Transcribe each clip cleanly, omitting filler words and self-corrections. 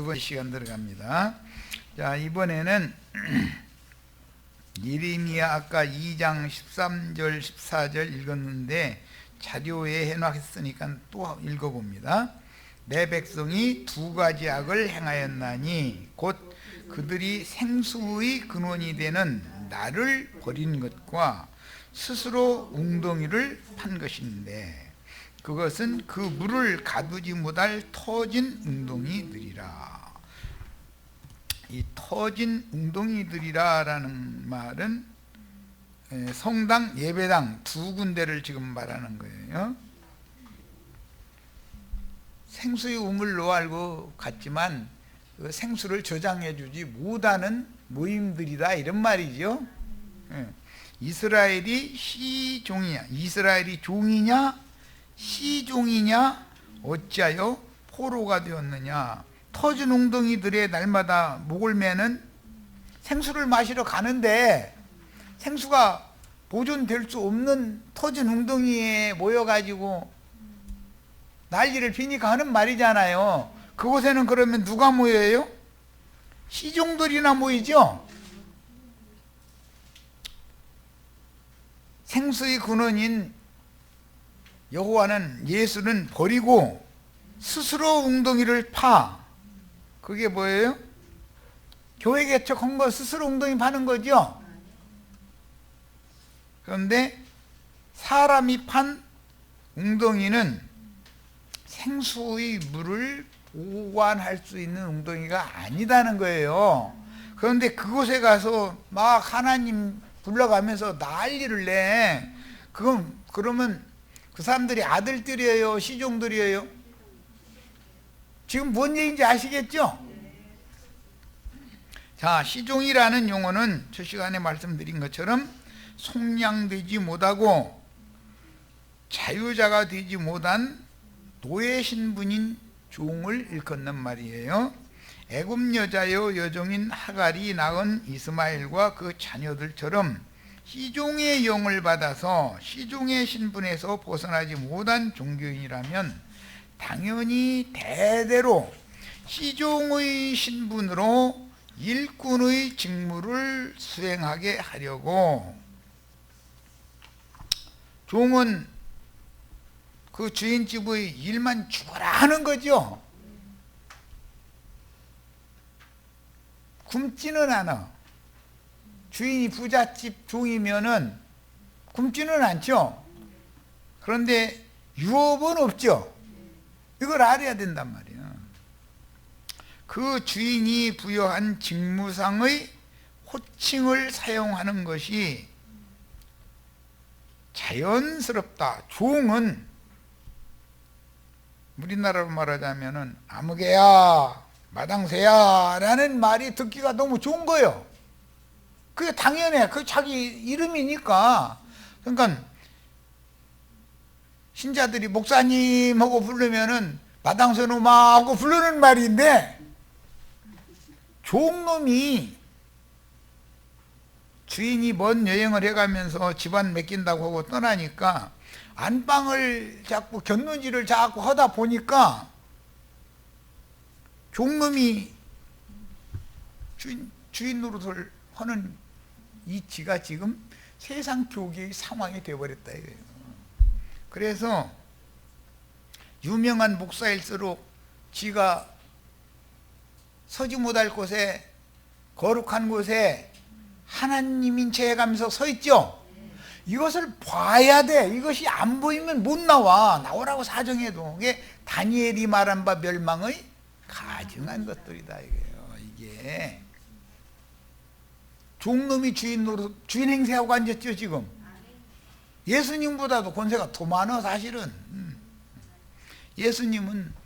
두 번째 시간 들어갑니다. 자, 이번에는 예레미야 아까 2장 13절 14절 읽었는데 자료에 해놨으니까 또 읽어봅니다. 내 백성이 두 가지 악을 행하였나니 곧 그들이 생수의 근원이 되는 나를 버린 것과 스스로 웅덩이를 판 것인데 그것은 그 물을 가두지 못할 터진 웅덩이들이라. 이 터진 웅덩이들이라 라는 말은 성당, 예배당 두 군데를 지금 말하는 거예요. 생수의 우물로 알고 갔지만 그 생수를 저장해 주지 못하는 모임들이다 이런 말이죠. 이스라엘이 시종이냐, 이스라엘이 종이냐 시종이냐 어찌하여 포로가 되었느냐. 터진 웅덩이들의 날마다 목을 매는 생수를 마시러 가는데 생수가 보존될 수 없는 터진 웅덩이에 모여가지고 난리를 피니까 하는 말이잖아요. 그곳에는 그러면 누가 모여요? 시종들이나 모이죠. 생수의 근원인 여호와는, 예수는 버리고 스스로 웅덩이를 파. 그게 뭐예요? 교회 개척한 거 스스로 웅덩이 파는 거죠. 그런데 사람이 판 웅덩이는 생수의 물을 보관할 수 있는 웅덩이가 아니다는 거예요. 그런데 그곳에 가서 막 하나님 불러가면서 난리를 내. 그러면 그 사람들이 아들들이에요? 시종들이에요? 지금 뭔 얘기인지 아시겠죠? 자, 시종이라는 용어는 첫 시간에 말씀드린 것처럼 속량되지 못하고 자유자가 되지 못한 노예 신분인 종을 일컫는 말이에요. 애굽 여자요 여종인 하갈이 낳은 이스마엘과 그 자녀들처럼 시종의 영을 받아서 시종의 신분에서 벗어나지 못한 종교인이라면 당연히 대대로 시종의 신분으로 일꾼의 직무를 수행하게 하려고, 종은 그 주인집의 일만 죽어라 하는 거죠. 굶지는 않아. 주인이 부잣집 종이면은 굶지는 않죠. 그런데 유업은 없죠. 이걸 알아야 된단 말이에요. 그 주인이 부여한 직무상의 호칭을 사용하는 것이 자연스럽다. 종은 우리나라로 말하자면은 아무개야, 마당새야 라는 말이 듣기가 너무 좋은 거예요. 그게 당연해. 그 자기 이름이니까. 그러니까 신자들이 목사님 하고 부르면은 마당새놈아 하고 부르는 말인데, 종놈이 주인이 먼 여행을 해가면서 집안 맡긴다고 하고 떠나니까 안방을 자꾸 곁눈질을 자꾸 하다 보니까 종놈이 주인 노릇을 하는 이치가 지금 세상 교계의 상황이 되어버렸다 이거예요. 그래서 유명한 목사일수록 지가 서지 못할 곳에, 거룩한 곳에 하나님인 체 해가면서 서 있죠. 이것을 봐야 돼. 이것이 안 보이면 못 나오라고 사정해도. 이게 다니엘이 말한 바 멸망의 가증한 것들이다 이거예요. 이게 종놈이 주인 행세하고 앉았죠 지금. 예수님보다도 권세가 더 많아 사실은. 예수님은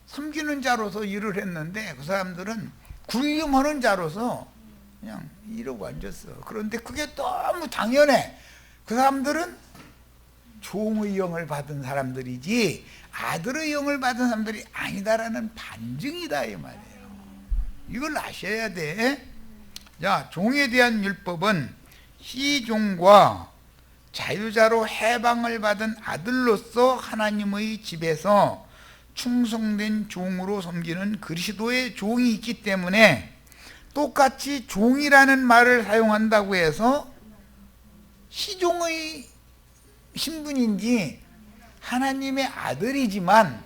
섬기는 자로서 일을 했는데 그 사람들은 군림하는 자로서 그냥 이러고 앉았어. 그런데 그게 너무 당연해. 그 사람들은 종의 영을 받은 사람들이지 아들의 영을 받은 사람들이 아니다라는 반증이다 이 말이에요. 이걸 아셔야 돼. 자, 종에 대한 율법은 시종과 자유자로 해방을 받은 아들로서 하나님의 집에서 충성된 종으로 섬기는 그리스도의 종이 있기 때문에 똑같이 종이라는 말을 사용한다고 해서 시종의 신분인지 하나님의 아들이지만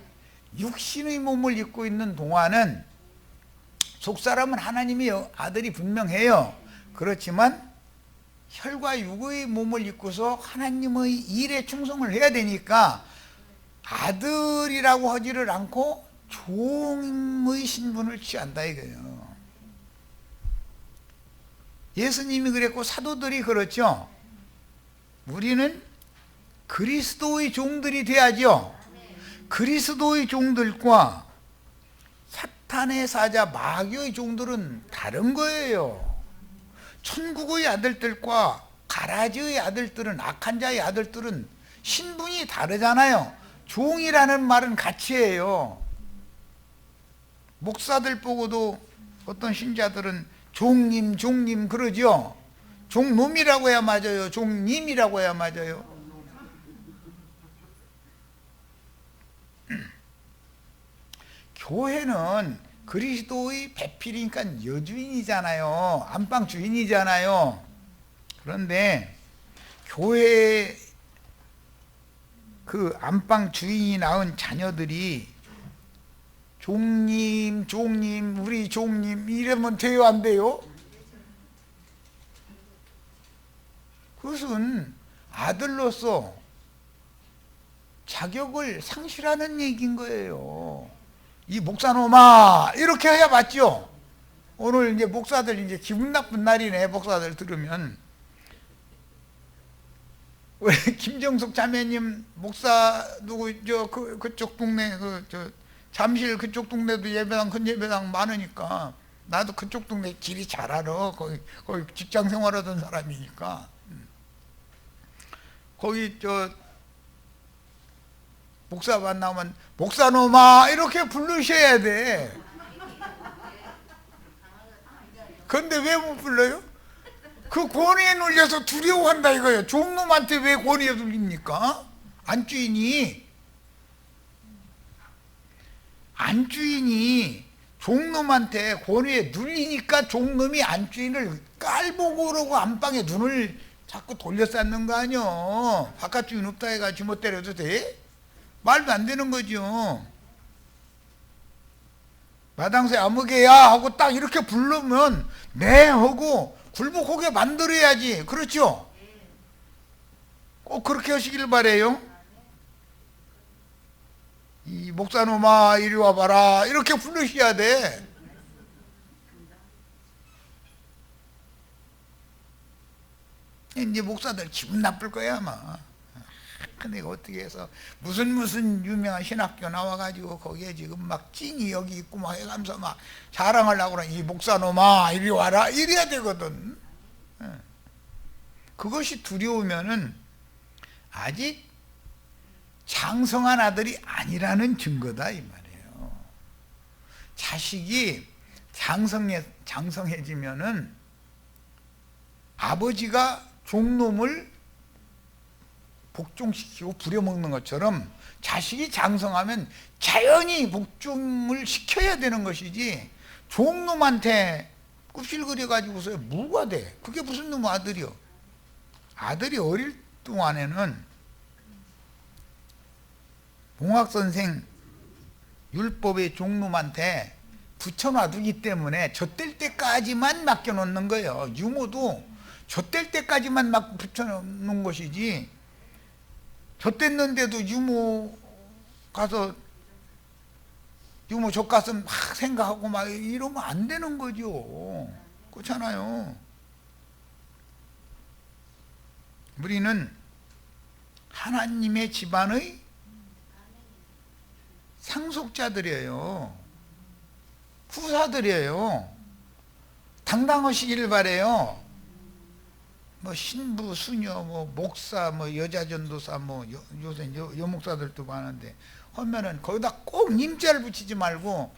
육신의 몸을 입고 있는 동안은 속사람은 하나님의 아들이 분명해요. 그렇지만 혈과 육의 몸을 입고서 하나님의 일에 충성을 해야 되니까 아들이라고 하지를 않고 종의 신분을 취한다 이거예요. 예수님이 그랬고 사도들이 그렇죠. 우리는 그리스도의 종들이 돼야죠. 그리스도의 종들과 사탄의 사자 마귀의 종들은 다른 거예요. 천국의 아들들과 가라지의 아들들은, 악한 자의 아들들은 신분이 다르잖아요. 종이라는 말은 같이 해요. 목사들 보고도 어떤 신자들은 종님 종님 그러죠. 종놈이라고 해야 맞아요, 종님이라고 해야 맞아요? 교회는 그리스도의 배필이니까 여주인이잖아요. 안방 주인이잖아요. 그런데 교회 그 안방 주인이 낳은 자녀들이 종님 종님 우리 종님 이러면 돼요 안 돼요? 그것은 아들로서 자격을 상실하는 얘기인 거예요. 이 목사놈아 이렇게 해야 맞죠? 오늘 이제 목사들 이제 기분 나쁜 날이네. 목사들 들으면 왜 김정숙 자매님 목사 누구 그쪽 동네 잠실 그쪽 동네도 예배당 큰 예배당 많으니까 나도 그쪽 동네 길이 잘 알아. 거기 직장 생활하던 사람이니까 거기 목사 만나면 목사놈아 이렇게 부르셔야 돼. 그런데 왜 못 불러요? 그 권위에 눌려서 두려워한다 이거예요. 종놈한테 왜 권위에 눌립니까? 안주인이 종놈한테 권위에 눌리니까 종놈이 안주인을 깔보고 그러고 안방에 눈을 자꾸 돌려 쌓는 거 아니요. 바깥 주인 없다 해가 지못 때려도 돼? 말도 안 되는 거죠. 마당새 아무개야 하고 딱 이렇게 부르면 네 하고 굴복하게 만들어야지. 그렇죠? 꼭 그렇게 하시길 바래요. 이 목사놈아 이리 와봐라 이렇게 부르셔야 돼. 이제 목사들 기분 나쁠 거야 아마. 내가 어떻게 해서 무슨 유명한 신학교 나와가지고 거기에 지금 막 찐이 여기 있고 막 해가면서 막 자랑하려고 그래. 이 목사놈아 이리 와라 이래야 되거든. 그것이 두려우면은 아직 장성한 아들이 아니라는 증거다 이 말이에요. 자식이 장성해지면은 아버지가 종놈을 복종시키고 부려먹는 것처럼 자식이 장성하면 자연히 복종을 시켜야 되는 것이지 종놈한테 굽실거려가지고서 뭐가 돼? 그게 무슨 놈의 아들이요? 아들이 어릴 동안에는 봉학선생 율법의 종놈한테 붙여놔두기 때문에 젖될 때까지만 맡겨놓는 거예요. 유모도 젖될 때까지만 막 붙여놓는 것이지 젖됐는데도 유모 가서 유모 젖가슴 막 생각하고 막 이러면 안 되는 거죠. 그렇잖아요. 우리는 하나님의 집안의 상속자들이에요. 후사들이에요. 당당하시길 바래요. 뭐 신부, 수녀, 뭐 목사, 뭐 여자 전도사, 뭐 요새 여목사들도 많은데 하면은 거기다 꼭 님자를 붙이지 말고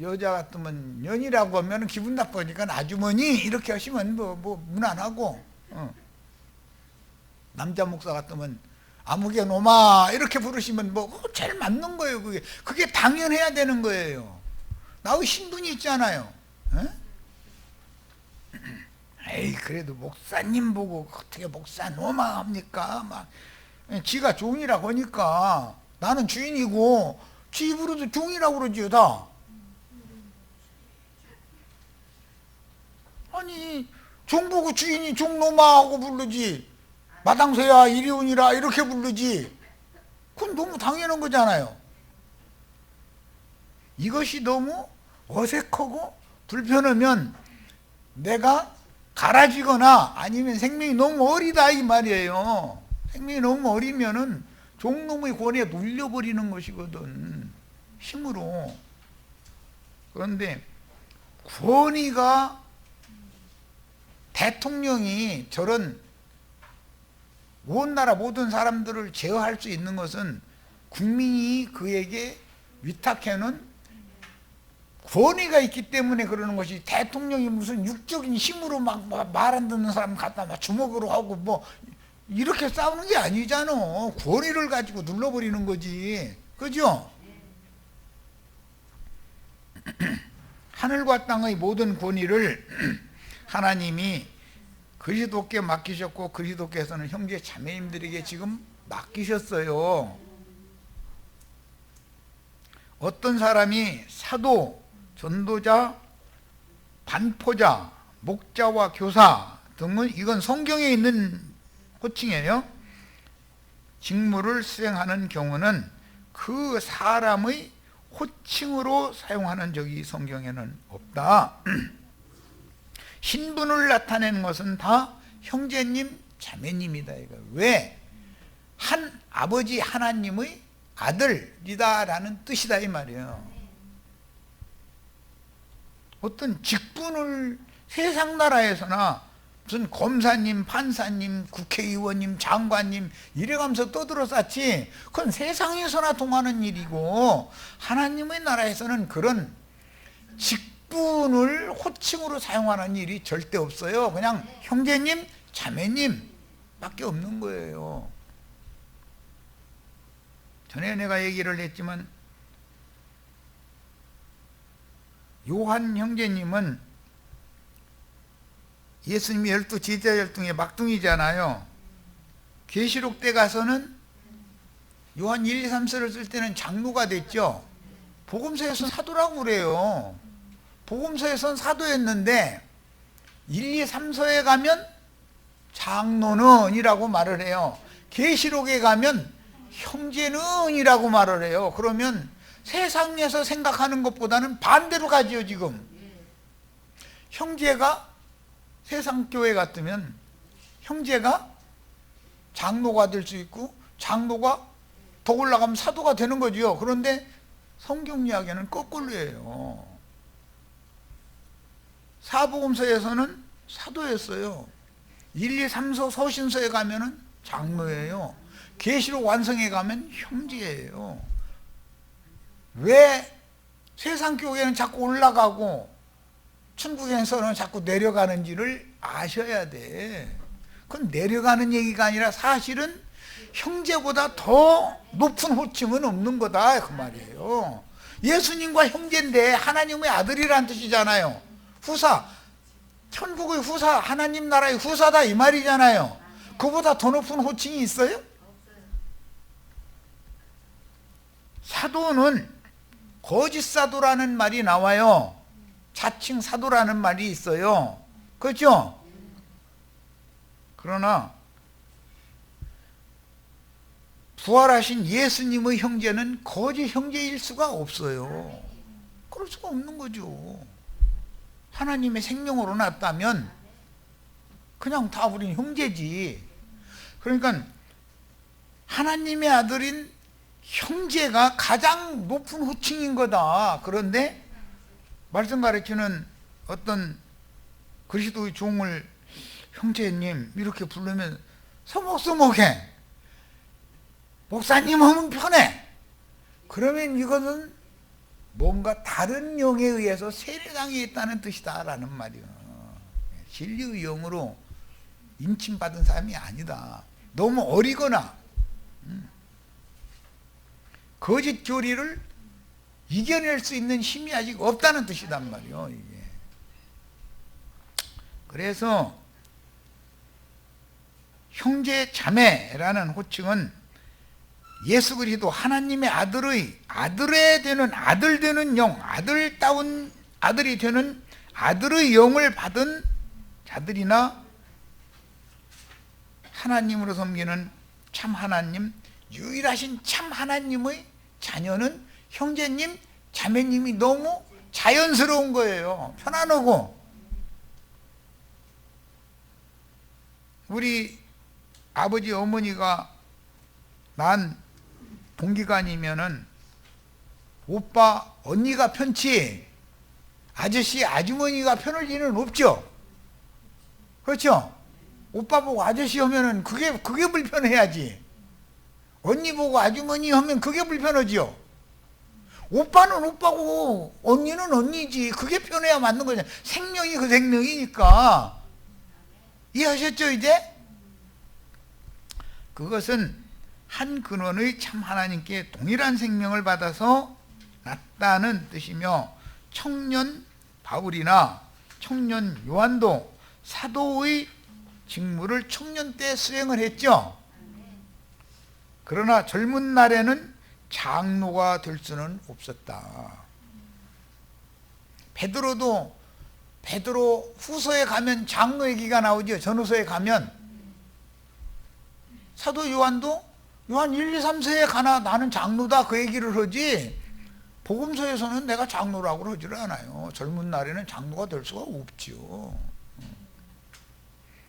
여자 같으면 년이라고 하면 기분 나쁘니까 아주머니 이렇게 하시면 뭐 무난하고 남자 목사 같으면 아무개 놈아 이렇게 부르시면 뭐 제일 맞는 거예요. 그게 당연해야 되는 거예요. 나의 신분이 있잖아요. 에? 에이 그래도 목사님 보고 어떻게 목사 놈아 합니까? 막 지가 종이라고 하니까 나는 주인이고 지 입으로도 종이라고 그러지요 다. 아니 종 보고 주인이 종놈아 하고 부르지 마당새야 이리 오니라 이렇게 부르지. 그건 너무 당연한 거잖아요. 이것이 너무 어색하고 불편하면 내가 갈아지거나 아니면 생명이 너무 어리다 이 말이에요. 생명이 너무 어리면은 종놈의 권위에 눌려버리는 것이거든, 힘으로. 그런데 권위가, 대통령이 저런 온 나라 모든 사람들을 제어할 수 있는 것은 국민이 그에게 위탁해놓은 권위가 있기 때문에 그러는 것이, 대통령이 무슨 육적인 힘으로 막 말 안 듣는 사람 갖다 막 주먹으로 하고 뭐 이렇게 싸우는 게 아니잖아. 권위를 가지고 눌러버리는 거지. 그죠? 하늘과 땅의 모든 권위를 하나님이 그리스도께 맡기셨고 그리스도께서는 형제 자매님들에게 지금 맡기셨어요. 어떤 사람이 사도, 전도자, 반포자, 목자와 교사 등은, 이건 성경에 있는 호칭이에요. 직무를 수행하는 경우는 그 사람의 호칭으로 사용하는 적이 성경에는 없다. 신분을 나타내는 것은 다 형제님, 자매님이다. 이거. 왜? 한 아버지 하나님의 아들이다라는 뜻이다 이 말이에요. 어떤 직분을 세상 나라에서나 무슨 검사님, 판사님, 국회의원님, 장관님 이래가면서 떠들어 쌓지, 그건 세상에서나 통하는 일이고, 하나님의 나라에서는 그런 직분을 호칭으로 사용하는 일이 절대 없어요. 그냥 형제님, 자매님 밖에 없는 거예요. 전에 내가 얘기를 했지만 요한 형제님은 예수님이 12 제자 열중의 막둥이잖아요. 계시록 때 가서는 요한 1, 2, 3서를 쓸 때는 장로가 됐죠. 복음서에서는 사도라고 그래요. 복음서에서는 사도였는데 1, 2, 3서에 가면 장로는 이라고 말을 해요. 계시록에 가면 형제는 이라고 말을 해요. 그러면 세상에서 생각하는 것보다는 반대로 가지요. 지금 형제가 세상 교회 같으면 형제가 장로가 될 수 있고, 장로가 더 올라가면 사도가 되는 거지요. 그런데 성경 이야기는 거꾸로예요. 사복음서에서는 사도였어요. 1, 2, 3서 서신서에 가면은 장로예요. 계시록 완성에 가면 형제예요. 왜 세상 교회는 자꾸 올라가고 천국에서는 자꾸 내려가는지를 아셔야 돼. 그건 내려가는 얘기가 아니라 사실은 형제보다 더 높은 호칭은 없는 거다 그 말이에요. 예수님과 형제인데 하나님의 아들이란 뜻이잖아요. 후사, 천국의 후사, 하나님 나라의 후사다 이 말이잖아요. 그보다 더 높은 호칭이 있어요? 사도는 거짓 사도라는 말이 나와요. 자칭 사도라는 말이 있어요. 그렇죠? 그러나 부활하신 예수님의 형제는 거짓 형제일 수가 없어요. 그럴 수가 없는 거죠. 하나님의 생명으로 났다면 그냥 다 우린 형제지. 그러니까 하나님의 아들인 형제가 가장 높은 호칭인 거다. 그런데 말씀 가르치는 어떤 그리스도의 종을 형제님 이렇게 부르면 서먹서먹해. 목사님 하면 편해. 그러면 이것은 뭔가 다른 영에 의해서 세례당해 있다는 뜻이다 라는 말이에요. 진리의 영으로 인침받은 사람이 아니다. 너무 어리거나 거짓 교리를 이겨낼 수 있는 힘이 아직 없다는 뜻이단 말이에요. 이게. 그래서 형제 자매라는 호칭은 예수 그리스도 하나님의 아들에 되는 아들 되는 영, 아들다운 아들이 되는 아들의 영을 받은 자들이나 하나님으로 섬기는 참 하나님, 유일하신 참 하나님의 자녀는 형제님, 자매님이 너무 자연스러운 거예요. 편안하고. 우리 아버지 어머니가 난 동기간이면은 오빠 언니가 편치 아저씨 아주머니가 편할 리는 없죠. 그렇죠? 오빠 보고 아저씨 하면은 그게 불편해야지. 언니 보고 아주머니 하면 그게 불편하지요. 오빠는 오빠고 언니는 언니지. 그게 편해야 맞는 거잖아요. 생명이 그 생명이니까. 이해하셨죠 이제? 그것은 한 근원의 참 하나님께 동일한 생명을 받아서 났다는 뜻이며, 청년 바울이나 청년 요한도 사도의 직무를 청년 때 수행을 했죠. 그러나 젊은 날에는 장로가 될 수는 없었다. 베드로 후서에 가면 장로 얘기가 나오죠. 전후서에 가면. 사도 요한도 요한 1, 2, 3세에 가나 나는 장로다 그 얘기를 하지, 복음서에서는 내가 장로라고 하지를 않아요. 젊은 날에는 장로가 될 수가 없지요.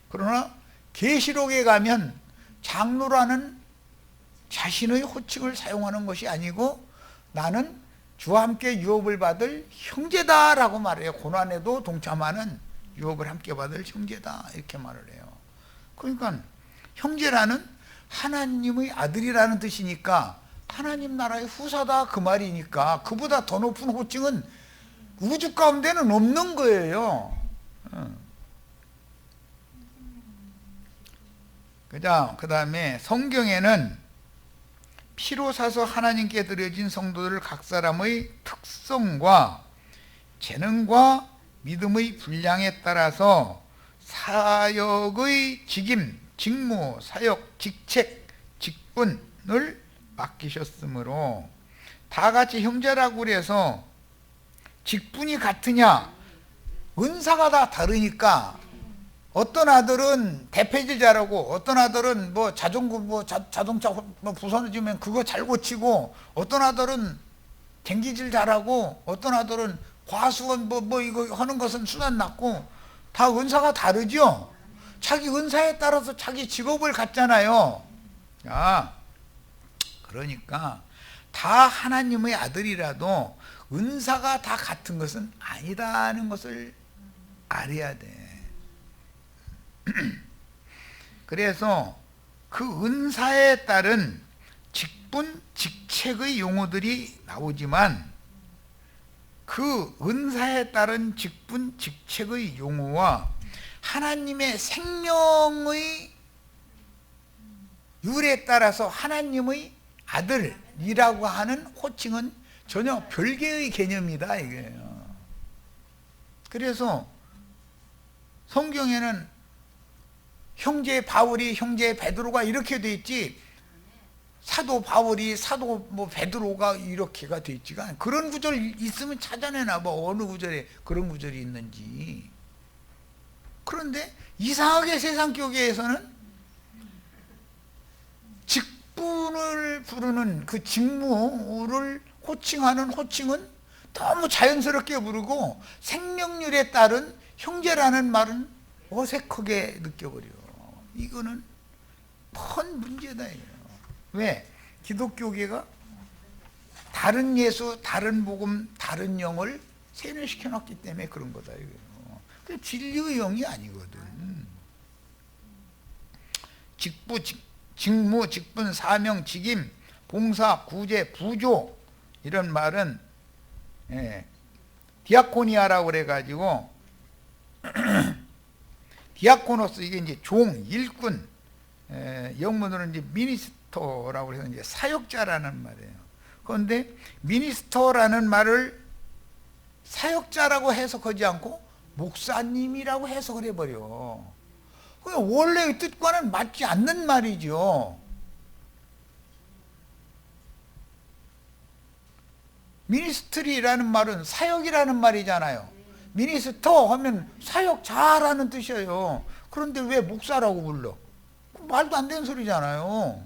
그러나 계시록에 가면 장로라는 자신의 호칭을 사용하는 것이 아니고 나는 주와 함께 유업을 받을 형제다라고 말해요. 고난에도 동참하는 유업을 함께 받을 형제다 이렇게 말을 해요. 그러니까 형제라는 하나님의 아들이라는 뜻이니까 하나님 나라의 후사다 그 말이니까 그보다 더 높은 호칭은 우주 가운데는 없는 거예요. 그 다음에 성경에는 피로 사서 하나님께 드려진 성도들 각 사람의 특성과 재능과 믿음의 분량에 따라서 사역의 직임, 직무, 사역, 직책, 직분을 맡기셨으므로 다 같이 형제라고 그래서 직분이 같으냐? 은사가 다 다르니까 어떤 아들은 대패질 잘하고 어떤 아들은 뭐 자동차 부서지면 그거 잘 고치고 어떤 아들은 댕기질 잘하고 어떤 아들은 과수원 이거 하는 것은 수단 났고 다 은사가 다르죠. 자기 은사에 따라서 자기 직업을 갖잖아요. 그러니까 다 하나님의 아들이라도 은사가 다 같은 것은 아니다는 것을 알아야 돼. 그래서 그 은사에 따른 직분, 직책의 용어들이 나오지만 그 은사에 따른 직분, 직책의 용어와 하나님의 생명의 율에 따라서 하나님의 아들이라고 하는 호칭은 전혀 별개의 개념이다 이거예요. 그래서 성경에는 형제 바울이 형제 베드로가 이렇게 돼 있지 사도 바울이 사도 베드로가 이렇게가 돼 있지가 않아요. 그런 구절 있으면 찾아내나 봐. 어느 구절에 그런 구절이 있는지. 그런데 이상하게 세상 교계에서는 직분을 부르는 그 직무를 호칭하는 호칭은 너무 자연스럽게 부르고 생명률에 따른 형제라는 말은 어색하게 느껴버려. 이거는 큰 문제다 이거예요. 왜? 기독교계가 다른 예수, 다른 복음, 다른 영을 세뇌시켜 놨기 때문에 그런 거다 이거예요. 그 진리의 영이 아니거든. 직무, 직분, 사명, 직임, 봉사, 구제, 부조 이런 말은 디아코니아라고 그래가지고 디아코노스 이게 이제 종, 일꾼, 영문으로는 이제 미니스터라고 해서 이제 사역자라는 말이에요. 그런데 미니스터라는 말을 사역자라고 해석하지 않고 목사님이라고 해석을 해버려. 원래의 뜻과는 맞지 않는 말이죠. 미니스트리라는 말은 사역이라는 말이잖아요. 미니스터 하면 사역자라는 뜻이에요. 그런데 왜 목사라고 불러? 말도 안 되는 소리잖아요.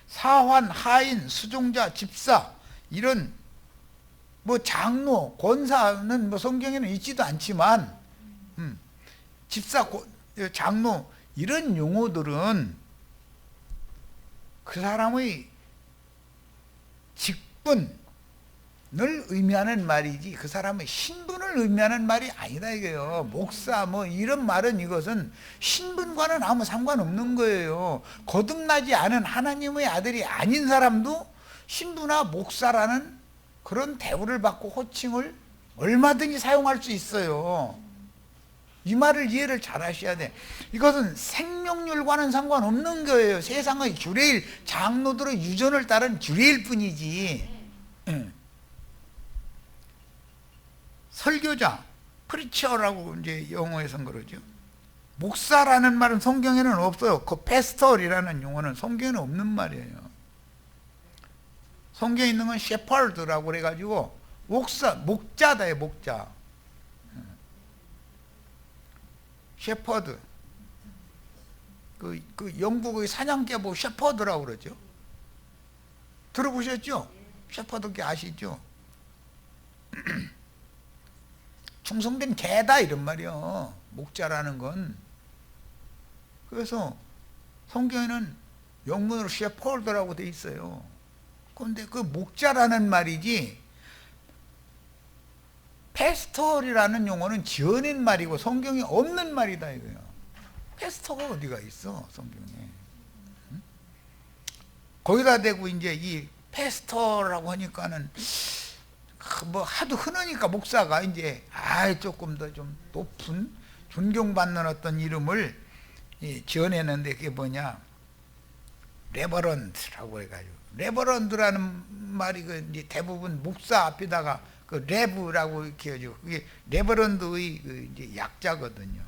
사환, 하인, 수종자, 집사 이런 뭐 장로, 권사는 뭐 성경에는 있지도 않지만 집사, 장로 이런 용어들은 그 사람의 직분을 의미하는 말이지 그 사람의 신분을 의미하는 말이 아니다 이거예요. 목사 뭐 이런 말은 이것은 신분과는 아무 상관없는 거예요. 거듭나지 않은 하나님의 아들이 아닌 사람도 신부나 목사라는 그런 대우를 받고 호칭을 얼마든지 사용할 수 있어요. 이 말을 이해를 잘 하셔야 돼. 이것은 생명률과는 상관없는 거예요. 세상의 규례일, 장로들의 유전을 따른 규례일 뿐이지. 설교자, 프리처라고 이제 영어에선 그러죠. 목사라는 말은 성경에는 없어요. 그 패스터리라는 용어는 성경에는 없는 말이에요. 성경에 있는 건 셰퍼드라고 그래가지고 목자다예요, 목자. 셰퍼드. 그 영국의 사냥개보 셰퍼드라고 그러죠. 들어보셨죠? 셰퍼드께 아시죠? 충성된 개다 이런 말이요. 목자라는 건. 그래서 성경에는 영문으로 셰퍼드라고 돼 있어요. 그런데 그 목자라는 말이지 패스터리라는 용어는 지어낸 말이고 성경에 없는 말이다 이거예요. 패스터가 어디가 있어 성경에. 거기다 대고 이제 이 패스터라고 하니까는 뭐 하도 흔하니까 목사가 이제 조금 더 좀 높은 존경받는 어떤 이름을 지어내는데 그게 뭐냐 레버런드라고 해가지고 레버런드라는 말이 그 이제 대부분 목사 앞에다가 그 레브라고 이렇게 해가지고 그게 레버런드의 그 이제 약자거든요.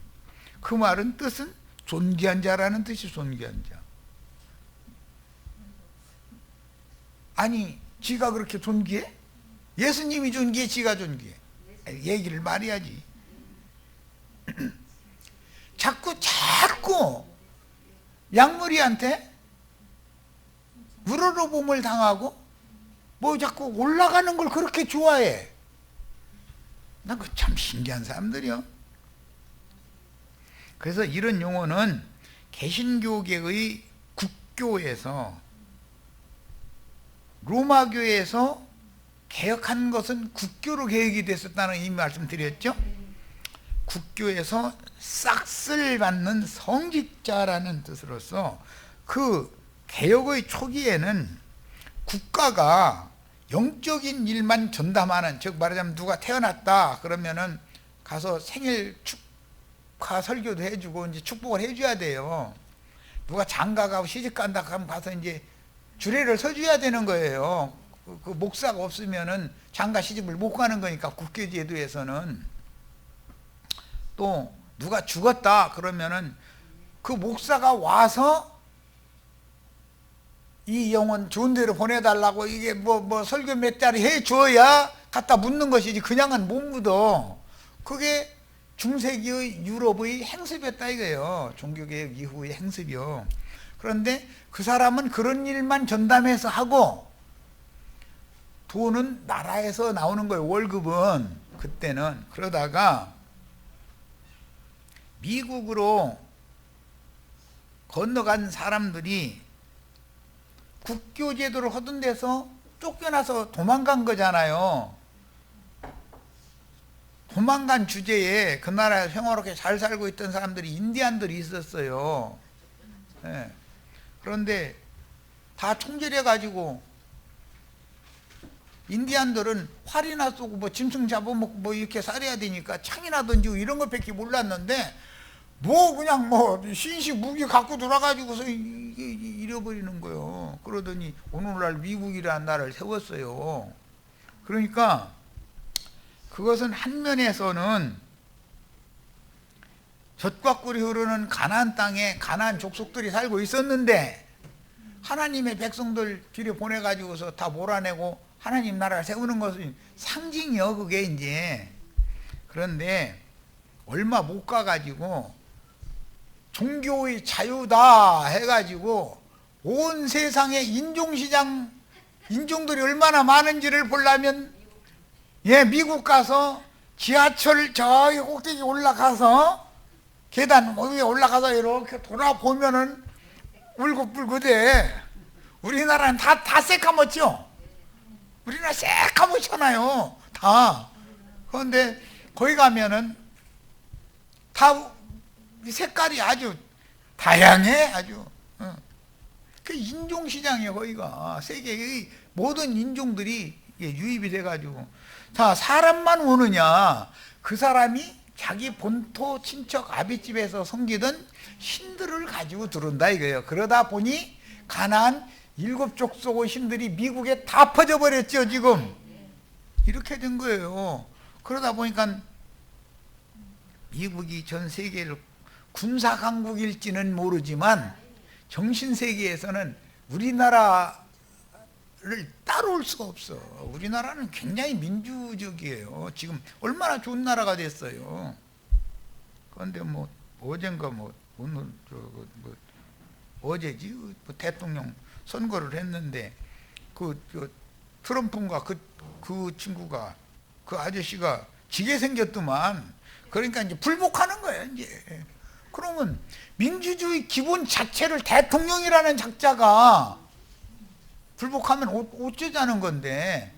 그 말은 뜻은 존귀한 자라는 뜻이 존귀한 자. 아니 지가 그렇게 존귀해? 예수님이 존귀해? 지가 존귀해? 얘기를 말해야지. 자꾸 양무리한테 우러러봄을 당하고 뭐 자꾸 올라가는 걸 그렇게 좋아해. 나 그 참 신기한 사람들이요. 그래서 이런 용어는 개신교계의 국교에서 로마교에서 개혁한 것은 국교로 개혁이 됐었다는 이 말씀드렸죠. 국교에서 싹쓸 받는 성직자라는 뜻으로서 그 개혁의 초기에는 국가가 영적인 일만 전담하는, 즉 말하자면 누가 태어났다 그러면은 가서 생일 축하 설교도 해주고 이제 축복을 해줘야 돼요. 누가 장가가고 시집간다 하면 가서 이제 주례를 서줘야 되는 거예요. 그 목사가 없으면은 장가 시집을 못 가는 거니까 국교 제도에서는. 또 누가 죽었다 그러면은 그 목사가 와서 이 영혼 좋은 데로 보내달라고 이게 뭐 설교 몇 자리 해줘야 갖다 묻는 것이지 그냥은 못 묻어. 그게 중세기의 유럽의 행습이었다 이거예요. 종교개혁 이후의 행습이요. 그런데 그 사람은 그런 일만 전담해서 하고 돈은 나라에서 나오는 거예요. 월급은 그때는. 그러다가 미국으로 건너간 사람들이 국교제도를 하던 데서 쫓겨나서 도망간 거잖아요. 도망간 주제에 그 나라에 평화롭게 잘 살고 있던 사람들이 인디안들이 있었어요. 네. 그런데 다 총질해가지고 인디안들은 활이나 쏘고 뭐 짐승 잡아먹고 뭐 이렇게 살아야 되니까 창이나 던지고 이런 것밖에 몰랐는데 뭐 그냥 뭐 신식 무기 갖고 돌아가지고서 잃어버리는 거예요. 그러더니 오늘날 미국이라는 나라를 세웠어요. 그러니까 그것은 한 면에서는 젖과 꿀이 흐르는 가나안 땅에 가나안 족속들이 살고 있었는데 하나님의 백성들 뒤로 보내가지고서 다 몰아내고 하나님 나라를 세우는 것은 상징이요, 그게 이제. 그런데 얼마 못 가가지고 종교의 자유다 해가지고 온 세상에 인종시장, 인종들이 얼마나 많은지를 보려면 미국 가서 지하철 저기 꼭대기 올라가서 계단 위에 올라가서 이렇게 돌아보면은 울긋불긋해. 우리나라는 다 새까맣죠? 우리나라 새까맣잖아요. 다. 그런데 거기 가면은 다 색깔이 아주 다양해. 아주. 그 인종시장이에요. 거기가. 세계의 모든 인종들이 유입이 돼가지고. 자, 사람만 오느냐. 그 사람이 자기 본토 친척 아비집에서 섬기던 신들을 가지고 들어온다 이거예요. 그러다 보니 가나안 7족속의 신들이 미국에 다 퍼져버렸죠. 지금 이렇게 된 거예요. 그러다 보니까 미국이 전 세계를 군사 강국일지는 모르지만 정신세계에서는 우리나라를 따라올 수가 없어. 우리나라는 굉장히 민주적이에요. 지금 얼마나 좋은 나라가 됐어요. 그런데 뭐 어젠가 뭐 오늘 어제지 뭐 대통령 선거를 했는데 그 트럼프인가 그 친구가 그 아저씨가 지게 생겼더만. 그러니까 이제 불복하는 거예요. 이제 그러면 민주주의 기본 자체를 대통령이라는 작자가 불복하면 어쩌자는 건데.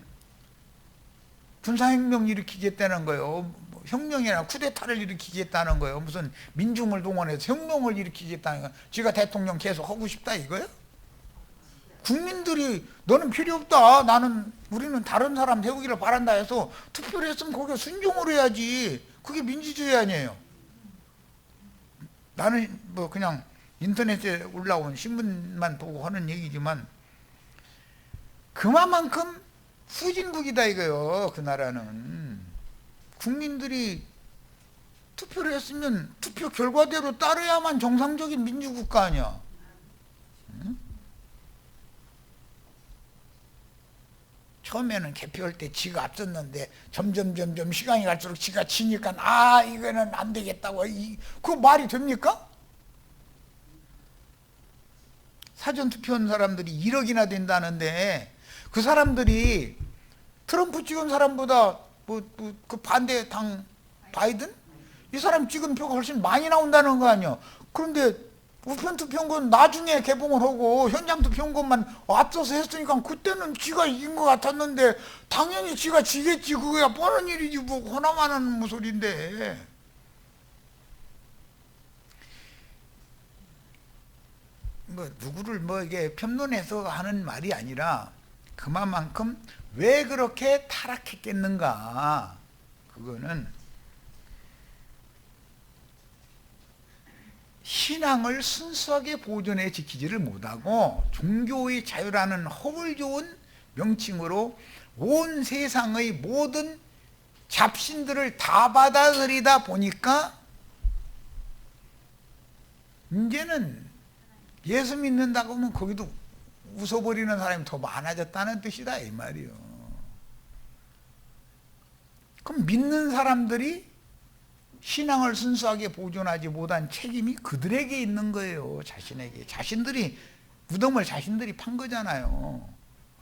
군사혁명 일으키겠다는 거예요. 혁명이나 쿠데타를 일으키겠다는 거예요. 무슨 민중을 동원해서 혁명을 일으키겠다는 거예요. 지가 대통령 계속 하고 싶다 이거예요? 국민들이 너는 필요 없다, 우리는 다른 사람 세우기를 바란다 해서 투표를 했으면 거기에 순종을 해야지. 그게 민주주의 아니에요. 나는 뭐 그냥 인터넷에 올라온 신문만 보고 하는 얘기지만 그만큼 후진국이다 이거요. 그 나라는 국민들이 투표를 했으면 투표 결과대로 따라야만 정상적인 민주국가 아니야. 응? 처음에는 개표할 때 지가 앞섰는데 점점 시간이 갈수록 지가 지니까 이거는 안 되겠다고. 그거 말이 됩니까? 사전 투표한 사람들이 1억이나 된다는데 그 사람들이 트럼프 찍은 사람보다 그 반대 당 바이든? 이 사람 찍은 표가 훨씬 많이 나온다는 거 아니야. 그런데 우편 투표한 건 나중에 개봉을 하고 현장 투표한 것만 앞서서 했으니까 그때는 지가 이긴 것 같았는데 당연히 지가 지겠지. 그거야 뻔한 일이지 뭐 호나만 하는 소리인데. 뭐 누구를 이게 편론해서 하는 말이 아니라 그만큼 왜 그렇게 타락했겠는가. 그거는 신앙을 순수하게 보존해 지키지를 못하고 종교의 자유라는 허물 좋은 명칭으로 온 세상의 모든 잡신들을 다 받아들이다 보니까 이제는 예수 믿는다고 하면 거기도 웃어버리는 사람이 더 많아졌다는 뜻이다 이 말이요. 그럼 믿는 사람들이 신앙을 순수하게 보존하지 못한 책임이 그들에게 있는 거예요. 자신에게. 자신들이 무덤을 자신들이 판 거잖아요.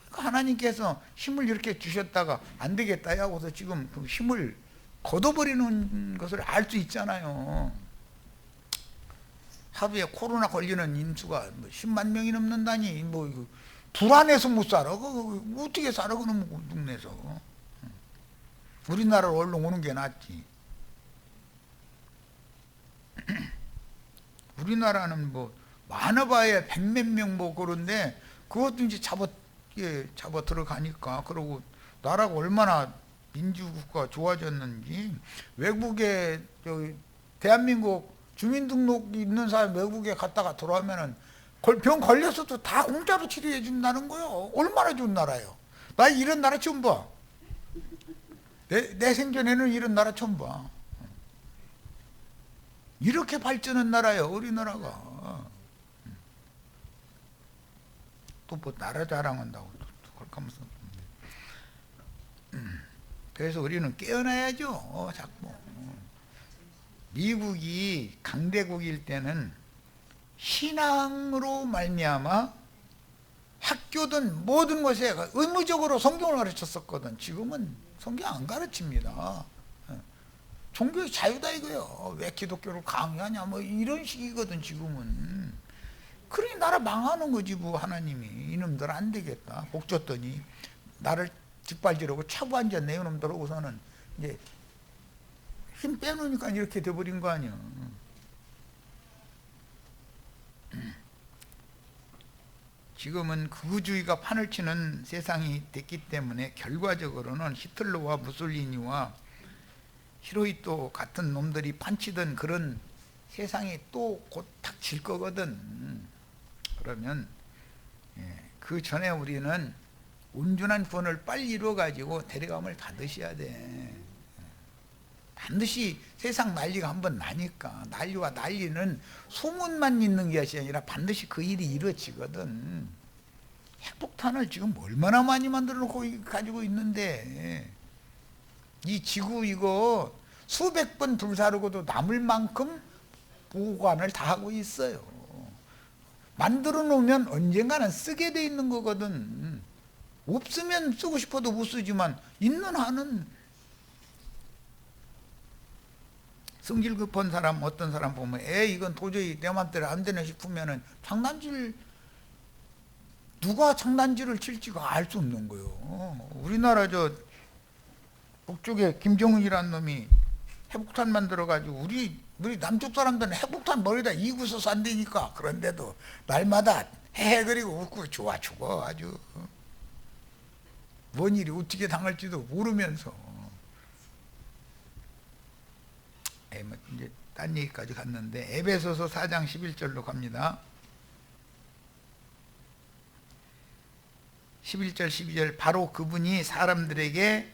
그러니까 하나님께서 힘을 이렇게 주셨다가 안 되겠다 하고서 지금 그 힘을 걷어버리는 것을 알 수 있잖아요. 하루에 코로나 걸리는 인수가 10만 명이 넘는다니 불안해서 못 살아. 어떻게 살아 그놈 동네에서. 우리나라로 얼른 오는 게 낫지. 우리나라는 많아봐야 100몇 명 그런데 그것도 이제 잡아 들어가니까. 그러고 나라가 얼마나 민주국가 좋아졌는지. 외국에 대한민국 주민등록 있는 사람 외국에 갔다가 돌아오면은 병 걸렸어도 다 공짜로 치료해 준다는 거요. 얼마나 좋은 나라예요. 나 이런 나라 처음 봐. 내 생전에는 이런 나라 처음 봐. 이렇게 발전한 나라예요, 우리나라가. 또 뭐 나라 자랑한다고 그렇게 하면서. 그래서 우리는 깨어나야죠. 자꾸. 미국이 강대국일 때는 신앙으로 말미암아 학교든 모든 것에 의무적으로 성경을 가르쳤었거든. 지금은 성경 안 가르칩니다. 종교의 자유다 이거요. 왜 기독교를 강요하냐 뭐 이런 식이거든 지금은. 그러니 나라 망하는 거지 뭐. 하나님이 이놈들 안 되겠다 복 줬더니 나를 짓밟으려고 차고 앉았네 이놈들하고서는 이제 힘 빼놓으니까 이렇게 돼버린 거 아니야. 지금은 극우주의가 판을 치는 세상이 됐기 때문에 결과적으로는 히틀러와 무솔리니와 히로히토 같은 놈들이 판치던 그런 세상이 또 곧 닥칠 거거든. 그러면 그 전에 우리는 온전한 구원을 빨리 이루어가지고 데려감을 받으셔야 돼. 반드시 세상 난리가 한번 나니까. 난리와 난리는 소문만 있는 것이 아니라 반드시 그 일이 이루어지거든. 핵폭탄을 지금 얼마나 많이 만들어 놓고 가지고 있는데, 이 지구 이거 수백 번 불사르고도 남을 만큼 보관을 다 하고 있어요. 만들어 놓으면 언젠가는 쓰게 돼 있는 거거든. 없으면 쓰고 싶어도 못 쓰지만 있는 한은. 성질 급한 사람, 어떤 사람 보면 이건 도저히 내 맘대로 안 되네 싶으면은 누가 장난질을 칠지가 알 수 없는 거예요. 우리나라 저 북쪽에 김정은이라는 놈이 핵폭탄 만들어가지고 우리 남쪽 사람들은 핵폭탄 머리다 이고 써서 안 되니까. 그런데도 날마다 헤헤거리고 웃고 좋아 죽어 아주. 뭔 일이 어떻게 당할지도 모르면서. 이제 딴 얘기까지 갔는데 에베소서 4장 11절로 갑니다. 11절 12절 바로 그분이 사람들에게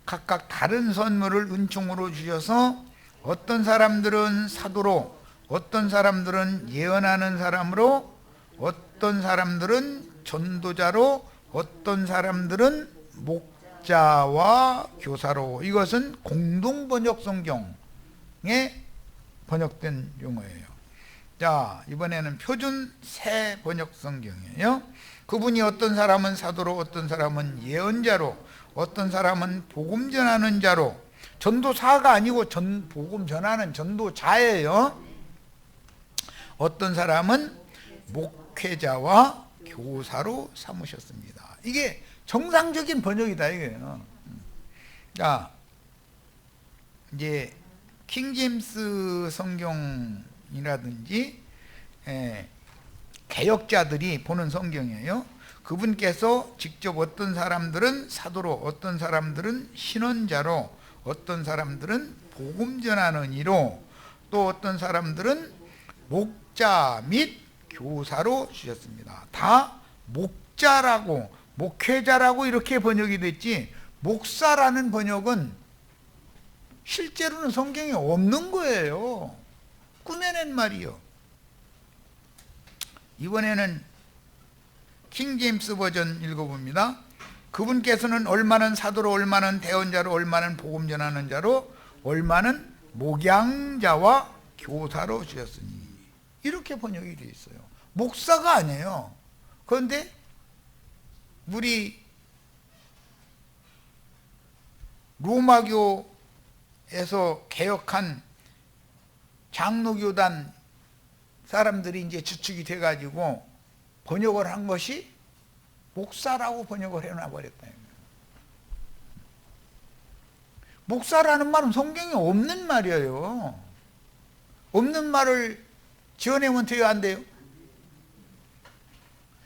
각각 다른 선물을 은총으로 주셔서 어떤 사람들은 사도로, 어떤 사람들은 예언하는 사람으로, 어떤 사람들은 전도자로, 어떤 사람들은 목자와 교사로. 이것은 공동번역 성경에 번역된 용어예요. 자, 이번에는 표준 새 번역 성경이에요. 그분이 어떤 사람은 사도로, 어떤 사람은 예언자로, 어떤 사람은 복음 전하는 자로. 전도사가 아니고 복음 전하는 전도자예요. 어떤 사람은 목회자와 교사로 삼으셨습니다. 이게 정상적인 번역이다 이거예요. 자, 이제 킹제임스 성경이라든지 개혁자들이 보는 성경이에요. 그분께서 직접 어떤 사람들은 사도로, 어떤 사람들은 신원자로, 어떤 사람들은 복음 전하는 이로, 또 어떤 사람들은 목자 및 교사로 주셨습니다. 다 목자라고, 목회자라고 이렇게 번역이 됐지, 목사라는 번역은 실제로는 성경에 없는 거예요. 꾸며낸 말이요. 이번에는 킹제임스 버전 읽어봅니다. 그분께서는 얼마는 사도로, 얼마는 대언자로, 얼마는 복음 전하는 자로, 얼마는 목양자와 교사로 주셨으니. 이렇게 번역이 되어 있어요. 목사가 아니에요. 그런데 우리 로마교에서 개혁한 장로교단 사람들이 이제 주축이 돼가지고 번역을 한 것이 목사라고 번역을 해놔버렸다. 목사라는 말은 성경에 없는 말이에요. 없는 말을 지어내면 돼요, 안 돼요?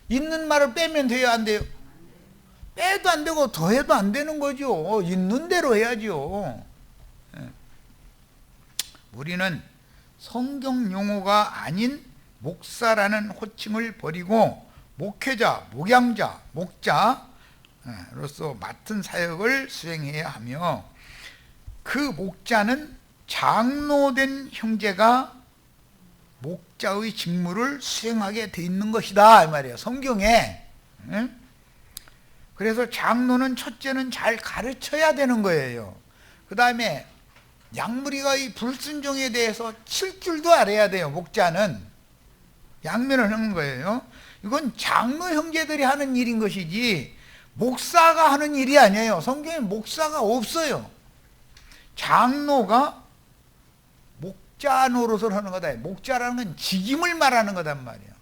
있는 말을 빼면 돼요, 안 돼요? 빼도 안 되고 더해도 안 되는 거죠. 있는 대로 해야죠. 우리는 성경 용어가 아닌 목사라는 호칭을 버리고 목회자, 목양자, 목자로서 맡은 사역을 수행해야 하며, 그 목자는 장로된 형제가 목자의 직무를 수행하게 돼 있는 것이다 이 말이에요, 성경에. 그래서 장로는 첫째는 잘 가르쳐야 되는 거예요. 그 다음에 양무리가 이 불순종에 대해서 칠 줄도 알아야 돼요. 목자는 양면을 하는 거예요. 이건 장로 형제들이 하는 일인 것이지 목사가 하는 일이 아니에요. 성경에 목사가 없어요. 장로가 목자 노릇을 하는 거다. 목자라는 건 직임을 말하는 거단 말이에요.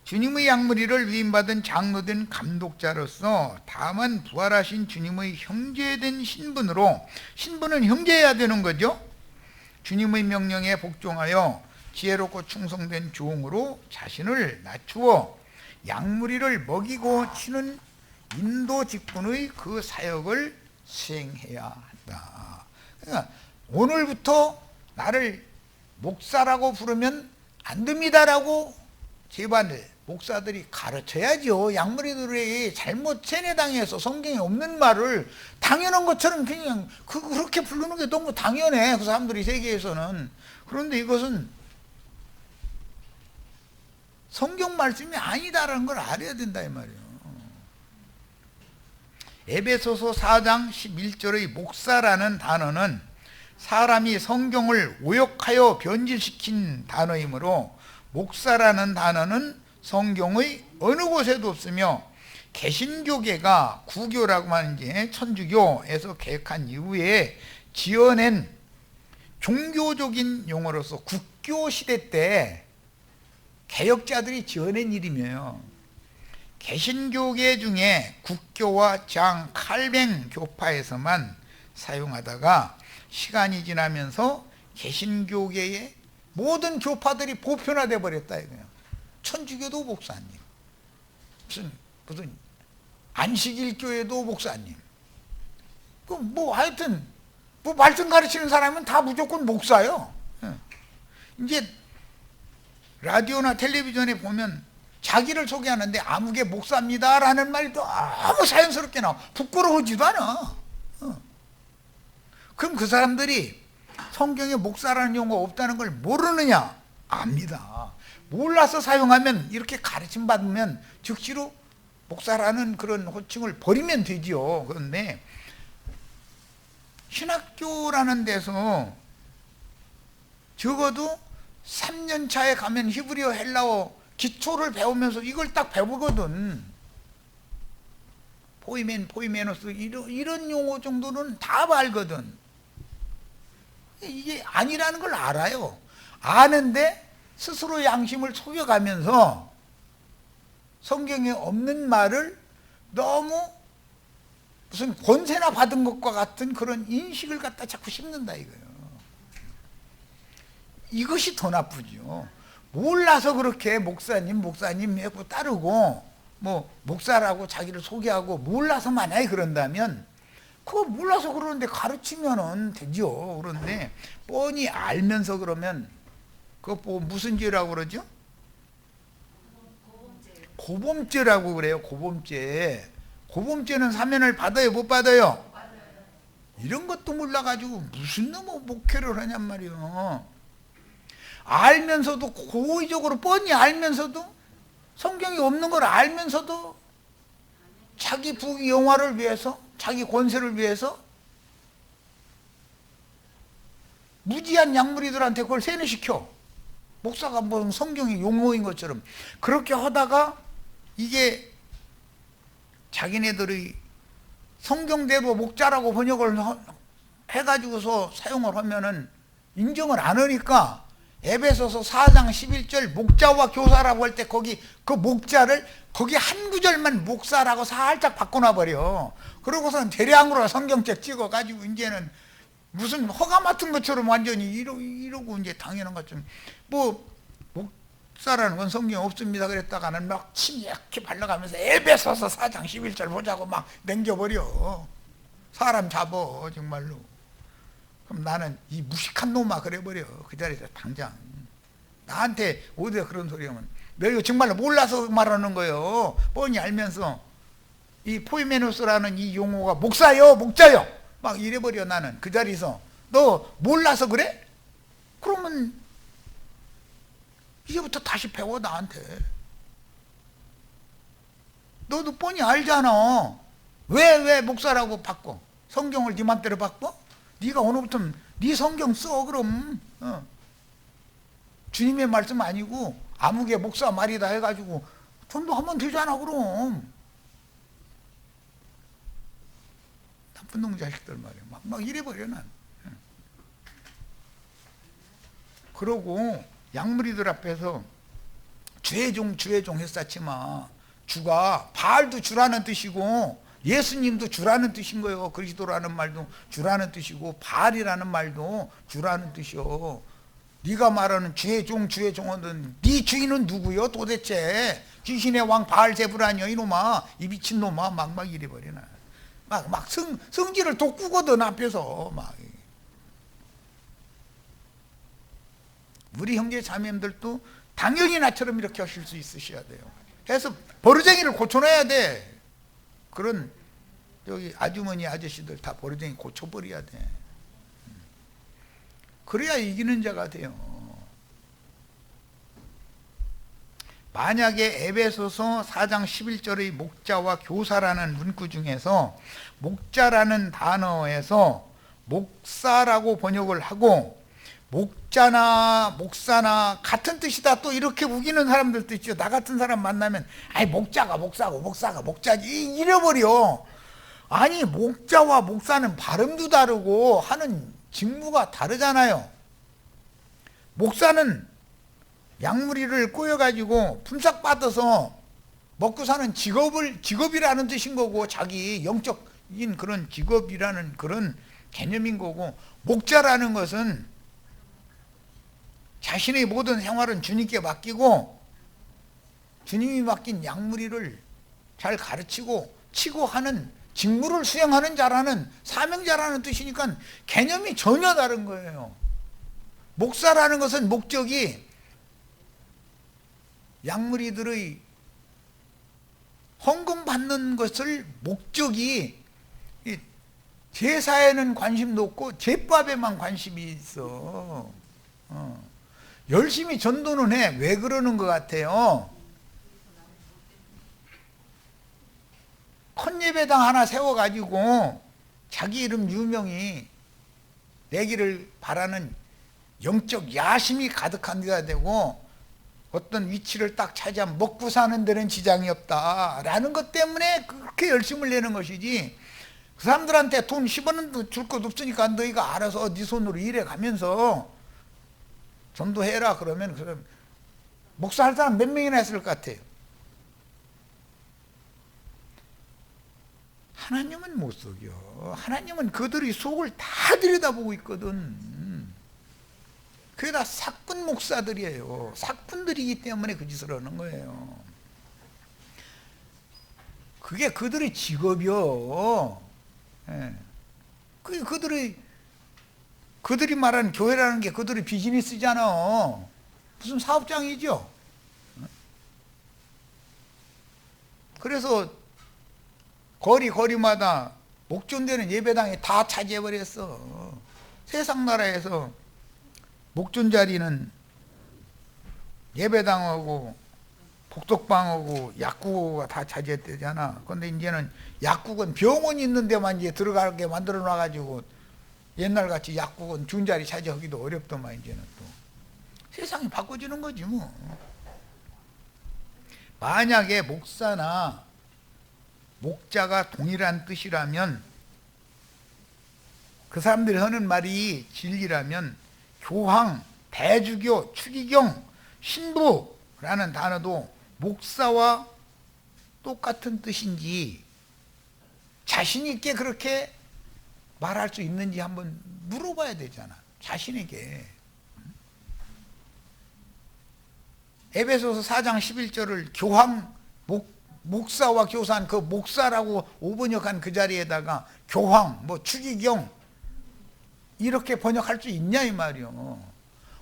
주님의 양무리를 위임받은 장로된 감독자로서 다만 부활하신 주님의 형제된 신분으로, 신분은 형제여야 되는 거죠. 주님의 명령에 복종하여 지혜롭고 충성된 종으로 자신을 낮추어 양무리를 먹이고 치는 인도 직분의 그 사역을 수행해야 한다. 그러니까 오늘부터 나를 목사라고 부르면 안 됩니다라고 제발 목사들이 가르쳐야죠. 양무리들이 잘못 세뇌당해서 성경에 없는 말을 당연한 것처럼 그냥 그렇게 부르는 게 너무 당연해, 그 사람들이 세계에서는. 그런데 이것은 성경 말씀이 아니다라는 걸 알아야 된다 이 말이에요. 에베소서 4장 11절의 목사라는 단어는 사람이 성경을 오역하여 변질시킨 단어이므로, 목사라는 단어는 성경의 어느 곳에도 없으며 개신교계가 구교라고 하는 게 천주교에서 개혁한 이후에 지어낸 종교적인 용어로서 국교 시대 때 개혁자들이 지어낸 이름이에요. 개신교계 중에 국교와 장 칼뱅 교파에서만 사용하다가 시간이 지나면서 개신교계의 모든 교파들이 보편화돼 버렸다 이거예요. 천주교도 목사님, 무슨 안식일교회도 목사님, 뭐 하여튼 뭐 말씀 가르치는 사람은 다 무조건 목사요. 이제 라디오나 텔레비전에 보면 자기를 소개하는데 아무개 목사입니다라는 말이 너무 자연스럽게 나와. 부끄러워지도 않아. 그럼 그 사람들이 성경에 목사라는 용어 없다는 걸 모르느냐? 압니다. 몰라서 사용하면, 이렇게 가르침 받으면 즉시로 목사라는 그런 호칭을 버리면 되지요. 그런데 신학교라는 데서 적어도 3년 차에 가면 히브리어, 헬라어 기초를 배우면서 이걸 딱 배우거든. 포이메노스 이런 용어 정도는 다 알거든. 이게 아니라는 걸 알아요. 아는데 스스로 양심을 속여가면서 성경에 없는 말을 너무 무슨 권세나 받은 것과 같은 그런 인식을 갖다 자꾸 심는다 이거예요. 이것이 더 나쁘죠. 몰라서 그렇게 목사님 하고 따르고 뭐 목사라고 자기를 소개하고 몰라서 만약에 그런다면 그거 몰라서 그러는데 가르치면은 되죠. 그런데 뻔히 알면서 그러면 그거 뭐 무슨 죄라고 그러죠? 고범죄라고 그래요. 고범죄. 고범죄는 사면을 받아요, 못 받아요? 이런 것도 몰라가지고 무슨 놈의 목회를 하냔 말이에요. 알면서도, 고의적으로 뻔히 알면서도, 성경이 없는 걸 알면서도 자기 부영화를 위해서, 자기 권세를 위해서 무지한 양무리들한테 그걸 세뇌시켜. 목사가 무슨 성경의 용어인 것처럼 그렇게 하다가 이게 자기네들의 성경대로 목자라고 번역을 해가지고서 사용을 하면은 인정을 안 하니까 에베소서 4장 11절 목자와 교사라고 할 때 거기 그 목자를 거기 한 구절만 목사라고 살짝 바꿔놔버려. 그러고서는 대량으로 성경책 찍어가지고 이제는 무슨 허가 맡은 것처럼 완전히 이러고 이제 당연한 것처럼 뭐 목사라는 건 성경에 없습니다 그랬다가는 막 침 이렇게 발라가면서 에베소서 4장 11절 보자고 막 넘겨버려. 사람 잡어 정말로. 그럼 나는 이 무식한 놈아 그래버려. 그 자리에서 당장. 나한테 어디서 그런 소리 하면 너 이거 정말로 몰라서 말하는 거예요. 뻔히 알면서. 이 포이메노스라는 이 용어가 목사요 목자요 막 이래버려. 나는 그 자리에서 너 몰라서 그래? 그러면 이제부터 다시 배워 나한테. 너도 뻔히 알잖아. 왜 목사라고 바꿔? 성경을 네 맘대로 바꿔? 네가 오늘부터 네 성경 써 그럼. 주님의 말씀 아니고 아무개 목사 말이다 해가지고 전도하면 되잖아 그럼. 나쁜 놈 자식들 말이야. 막 이래버려 난. 그러고 양무리들 앞에서 주의종 했었지만 주가 바알도 주라는 뜻이고 예수님도 주라는 뜻인 거예요. 그리스도라는 말도 주라는 뜻이고 바알이라는 말도 주라는 뜻이요. 네가 말하는 주의종은 네 주인은 누구요 도대체? 귀신의 왕 바알제불 아니여 이놈아, 이 미친놈아. 막 이래버리나. 막 성질을 돋구거든 앞에서 막. 우리 형제 자매님들도 당연히 나처럼 이렇게 하실 수 있으셔야 돼요. 그래서 버르쟁이를 고쳐놔야 돼. 그런 여기 아주머니 아저씨들 다 버르쟁이 고쳐버려야 돼. 그래야 이기는 자가 돼요. 만약에 에베소서 4장 11절의 목자와 교사라는 문구 중에서 목자라는 단어에서 목사라고 번역을 하고 목자나 목사나 같은 뜻이다 또 이렇게 우기는 사람들도 있죠. 나 같은 사람 만나면 아이 목자가 목사고 목사가 목자지 이래버려. 아니 목자와 목사는 발음도 다르고 하는 직무가 다르잖아요. 목사는 양무리를 꼬여가지고 품삯받아서 먹고 사는 직업이라는 뜻인 거고 자기 영적인 그런 직업이라는 그런 개념인 거고, 목자라는 것은 자신의 모든 생활은 주님께 맡기고 주님이 맡긴 양무리를 잘 가르치고 치고 하는 직무를 수행하는 자라는 사명자라는 뜻이니까 개념이 전혀 다른 거예요. 목사라는 것은 목적이 양무리들의 헌금 받는 것을 목적이 제사에는 관심도 없고 제밥에만 관심이 있어. 열심히 전도는 해. 왜 그러는 것 같아요? 컨예배당 하나 세워가지고 자기 이름 유명히 내기를 바라는 영적 야심이 가득한 데가 되고 어떤 위치를 딱 차지하면 먹고 사는 데는 지장이 없다라는 것 때문에 그렇게 열심을 내는 것이지, 그 사람들한테 돈 10원도 줄 것 없으니까 너희가 알아서 네 손으로 일해 가면서 전도해라 그러면 그럼 목사할 사람 몇 명이나 했을 것 같아요? 하나님은 못 속여. 하나님은 그들의 속을 다 들여다보고 있거든. 그게 다 사꾼 목사들이에요. 사꾼들이기 때문에 그 짓을 하는 거예요. 그게 그들의 직업이요. 예. 그들이 말하는 교회라는 게 그들의 비즈니스잖아. 무슨 사업장이죠. 그래서 거리마다 목존되는 예배당이 다 차지해버렸어. 세상 나라에서 목존 자리는 예배당하고 복덕방하고 약국가 다 차지했대잖아. 근데 이제는 약국은 병원이 있는 데만 이제 들어가게 만들어 놔가지고 옛날같이 약국은 준자리 차지하기도 어렵더만 이제는 또. 세상이 바꿔지는 거지 뭐. 만약에 목사나 목자가 동일한 뜻이라면, 그 사람들이 하는 말이 진리라면 교황, 대주교, 추기경, 신부라는 단어도 목사와 똑같은 뜻인지 자신 있게 그렇게 말할 수 있는지 한번 물어봐야 되잖아. 자신에게. 에베소서 4장 11절을 교황, 목사와 교사한 그 목사라고 오번역한 그 자리에다가 교황, 추기경, 이렇게 번역할 수 있냐 이 말이요.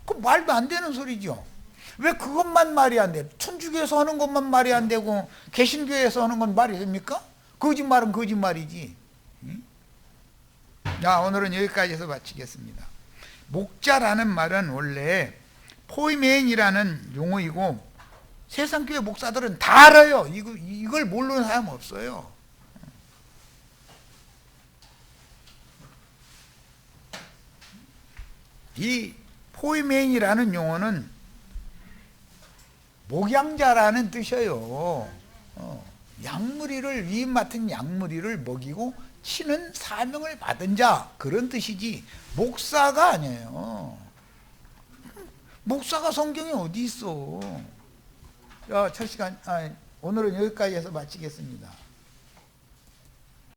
그 말도 안 되는 소리죠. 왜 그것만 말이 안 돼? 천주교에서 하는 것만 말이 안 되고 개신교에서 하는 건 말이 됩니까? 거짓말은 거짓말이지. 자, 오늘은 여기까지 해서 마치겠습니다. 목자라는 말은 원래 포이멘이라는 용어이고 세상교회 목사들은 다 알아요. 이걸 모르는 사람 없어요. 이 포이멘이라는 용어는 목양자라는 뜻이에요. 양무리를 위임 맡은 양무리를 먹이고 치는 사명을 받은 자, 그런 뜻이지 목사가 아니에요. 목사가 성경에 어디 있어? 첫 시간 오늘은 여기까지 해서 마치겠습니다.